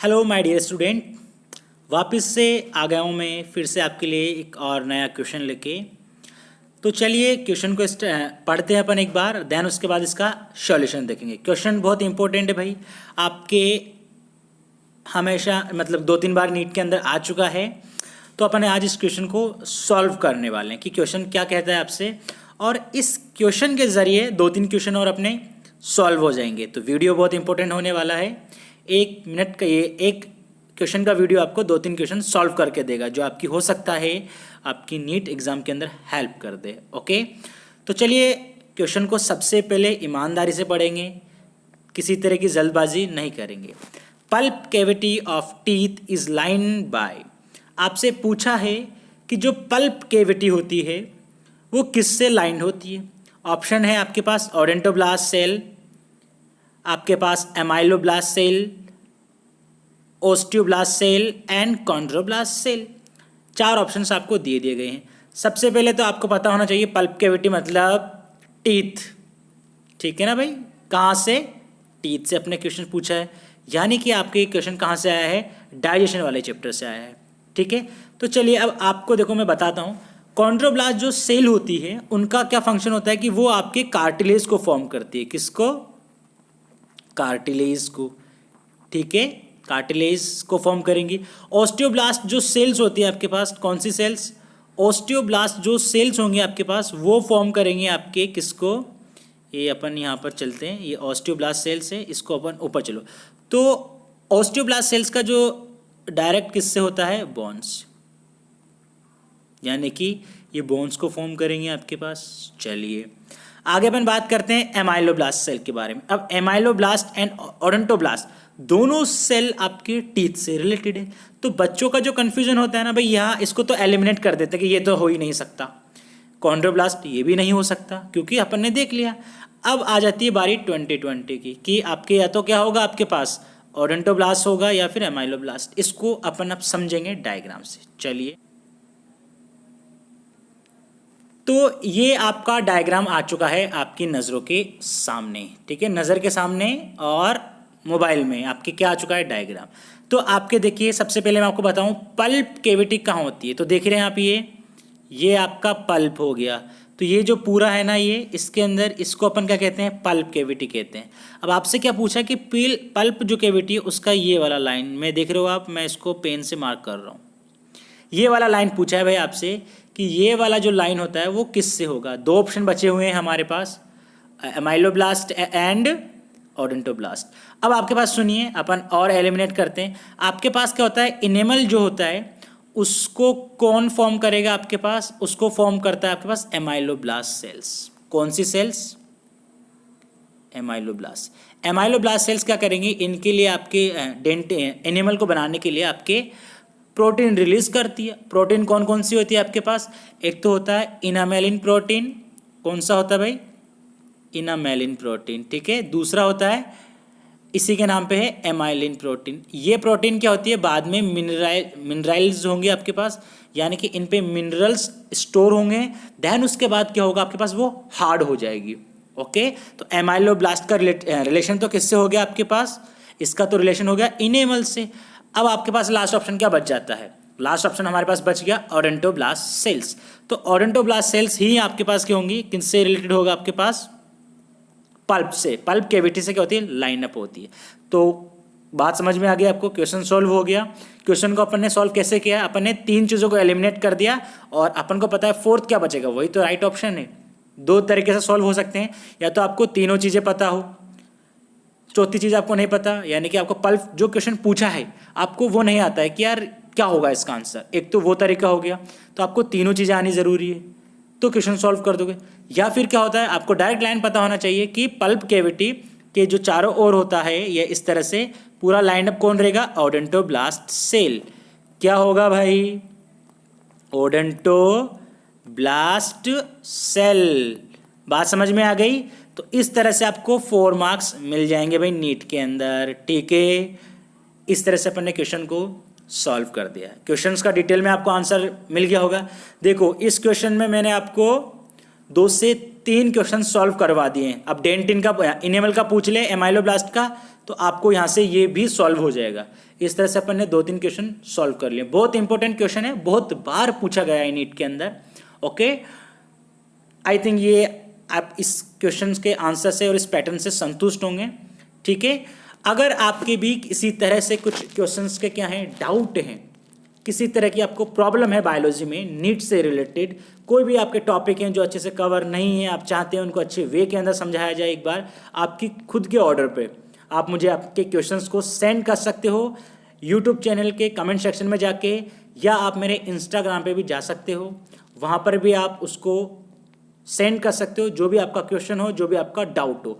Hello my dear student, वापस से आ गया हूँ मैं फिर से आपके लिए एक और नया क्वेश्चन लेके। तो चलिए क्वेश्चन को पढ़ते हैं अपन एक बार, देन उसके बाद इसका सॉल्यूशन देखेंगे। क्वेश्चन बहुत इंपॉर्टेंट है भाई, आपके हमेशा मतलब 2-3 बार नीट के अंदर आ चुका है। तो अपन आज इस क्वेश्चन को सॉल्व करने वाले हैं कि क्वेश्चन क्या कहता है आपसे, और इस क्वेश्चन के ज़रिए 2-3 क्वेश्चन और अपने सॉल्व हो जाएंगे। तो वीडियो बहुत इंपॉर्टेंट होने वाला है। 1 मिनट का ये एक क्वेश्चन का वीडियो आपको 2-3 क्वेश्चन सॉल्व करके देगा, जो आपकी हो सकता है आपकी नीट एग्ज़ाम के अंदर हेल्प कर दे। ओके, तो चलिए क्वेश्चन को सबसे पहले ईमानदारी से पढ़ेंगे, किसी तरह की जल्दबाजी नहीं करेंगे। Pulp cavity of teeth is lined by, आपसे पूछा है कि जो पल्प कैविटी होती है वो किससे लाइंड होती है। ऑप्शन है आपके पास ओडेंटोब्लास्ट सेल, आपके पास ameloblast cell, osteoblast cell and chondroblast cell. 4 options आपको दिए गए हैं। सबसे पहले तो आपको पता होना चाहिए पल्प कैविटी मतलब टीथ, ठीक है ना भाई। कहाँ से? टीथ से अपने क्वेश्चन पूछा है, यानी कि आपके क्वेश्चन कहाँ से आया है? डाइजेशन वाले चैप्टर से आया है, ठीक है। तो चलिए अब आपको देखो मैं बताता हूँ। कॉन्ड्रोब्लास्ट जो सेल होती है उनका क्या फंक्शन होता है कि वो आपके कार्टिलेज को फॉर्म करती है। किसको? कार्टिलेज को, ठीक है, कार्टिलेज को फॉर्म करेंगी। ऑस्टियोब्लास्ट जो सेल्स होती है आपके पास, कौन सी सेल्स? ऑस्टियोब्लास्ट जो सेल्स होंगे आपके पास वो फॉर्म करेंगे आपके किसको? ये अपन यहाँ पर चलते हैं, ये ऑस्टियोब्लास्ट सेल्स है, इसको अपन ऊपर चलो। तो ऑस्टियोब्लास्ट सेल्स का जो डायरेक्ट किससे होता है? बोन्स, यानी कि ये बोन्स को फॉर्म करेंगे आपके पास। चलिए आगे अपन बात करते हैं एमाइलोब्लास्ट सेल के बारे में। अब एमाइलोब्लास्ट एंड ओडेंटोब्लास्ट दोनों सेल आपके टीथ से रिलेटेड है। तो बच्चों का जो कन्फ्यूजन होता है ना भाई, यहाँ इसको तो एलिमिनेट कर देते हैं कि ये तो हो ही नहीं सकता, कॉन्ड्रोब्लास्ट ये भी नहीं हो सकता क्योंकि अपन ने देख लिया। अब आ जाती है बारी 2020 की कि आपके या तो क्या होगा, आपके पास ओडेंटोब्लास्ट होगा या फिर एमाइलोब्लास्ट। इसको अपन अब समझेंगे डायग्राम से। चलिए, तो ये आपका डायग्राम आ चुका है आपकी नज़रों के सामने, ठीक है, नज़र के सामने और मोबाइल में आपके क्या आ चुका है? डायग्राम। तो आपके देखिए, सबसे पहले मैं आपको बताऊं पल्प कैविटी कहाँ होती है। तो देख रहे हैं आप, ये आपका पल्प हो गया। तो ये जो पूरा है ना, ये इसके अंदर इसको अपन क्या कहते हैं? पल्प कैविटी कहते हैं। अब आपसे क्या पूछा कि पल्प जो कैविटी है उसका ये वाला लाइन में देख रहे हो आप, मैं इसको पेन से मार्क कर रहा हूँ। ये वाला लाइन पूछा है भाई आपसे कि ये वाला जो लाइन होता है वो किससे होगा। 2 ऑप्शन बचे हुए हैं हमारे पास, एमाइलोब्लास्ट एंड ओडेंटोब्लास्ट। अब आपके पास सुनिए, अपन और एलिमिनेट करते हैं। आपके पास क्या होता है? इनेमल जो होता है उसको कौन फॉर्म करेगा आपके पास? उसको फॉर्म करता है आपके पास एमाइलोब्लास्ट सेल्स। कौन सी सेल्स? एमाइलोब्लास्ट। एमाइलोब्लास्ट सेल्स क्या करेंगे? इनके लिए आपके एनिमल को बनाने के लिए आपके प्रोटीन रिलीज करती है। प्रोटीन कौन कौन सी होती है आपके पास? एक तो होता है इनामेलिन प्रोटीन। कौन सा होता है भाई? इनामेलिन प्रोटीन, ठीक है। दूसरा होता है, इसी के नाम पे है, एमाइलिन प्रोटीन। ये प्रोटीन क्या होती है? बाद में मिनरल्स होंगे आपके पास, यानी कि इन पे मिनरल्स स्टोर होंगे। देन उसके बाद क्या होगा आपके पास? वो हार्ड हो जाएगी। ओके, तो एमाइलोब्लास्ट का रिलेशन तो किससे हो गया आपके पास? इसका तो रिलेशन हो गया इनेमल से। अब आपके पास लास्ट ऑप्शन क्या बच जाता है? लास्ट ऑप्शन हमारे पास बच गया ओडेंटोब्लास्ट सेल्स। तो ओडेंटोब्लास्ट सेल्स ही आपके पास क्या होंगी? किससे रिलेटेड होगा आपके पास? पल्प से। पल्प कैविटी से क्या होती है? लाइन अप होती है। तो बात समझ में आ गई आपको? क्वेश्चन सॉल्व हो गया। क्वेश्चन को अपन ने सॉल्व कैसे किया? अपन ने 3 चीज़ों को एलिमिनेट कर दिया और अपन को पता है 4th क्या बचेगा, वही तो राइट ऑप्शन है। 2 तरीके से सॉल्व हो सकते हैं, या तो आपको तीनों चीज़ें पता हो, चौथी चीज़ आपको नहीं पता, यानी कि आपको पल्प जो क्वेश्चन पूछा है आपको वो नहीं आता है कि यार क्या होगा इसका आंसर। एक तो वो तरीका हो गया, तो आपको तीनों चीज़ें आनी ज़रूरी है तो क्वेश्चन सॉल्व कर दोगे। या फिर क्या होता है, आपको डायरेक्ट लाइन पता होना चाहिए कि पल्प कैविटी के जो चारों ओर होता है ये इस तरह से पूरा लाइन अप कौन रहेगा? Odontoblast cell. क्या होगा भाई? Odontoblast cell. बात समझ में आ गई? तो इस तरह से आपको 4 मार्क्स मिल जाएंगे भाई नीट के अंदर, ठीक है। इस तरह से अपन ने क्वेश्चन को सॉल्व कर दिया। क्वेश्चंस का डिटेल में आपको आंसर मिल गया होगा। देखो, इस क्वेश्चन में मैंने आपको 2 से 3 क्वेश्चन सॉल्व करवा दिए हैं। अब डेंटिन का इनेमल का पूछ ले, एमाइलोब्लास्ट का, तो आपको यहाँ से ये भी सॉल्व हो जाएगा। इस तरह से अपन ने 2-3 क्वेश्चन सॉल्व कर लिए। बहुत इंपॉर्टेंट क्वेश्चन है, बहुत बार पूछा गया है नीट के अंदर। ओके, आई थिंक ये आप इस क्वेश्चन के आंसर से और इस पैटर्न से संतुष्ट होंगे। ठीक है, अगर आपके भी इसी तरह से कुछ क्वेश्चंस के क्या हैं, डाउट हैं, किसी तरह की आपको प्रॉब्लम है बायोलॉजी में नीट से रिलेटेड, कोई भी आपके टॉपिक हैं जो अच्छे से कवर नहीं है, आप चाहते हैं उनको अच्छे वे के अंदर समझाया जाए, एक बार आपकी खुद के ऑर्डर पे आप मुझे आपके क्वेश्चंस को सेंड कर सकते हो यूट्यूब चैनल के कमेंट सेक्शन में जाके, या आप मेरे इंस्टाग्राम पे भी जा सकते हो, वहाँ पर भी आप उसको सेंड कर सकते हो, जो भी आपका क्वेश्चन हो, जो भी आपका डाउट हो।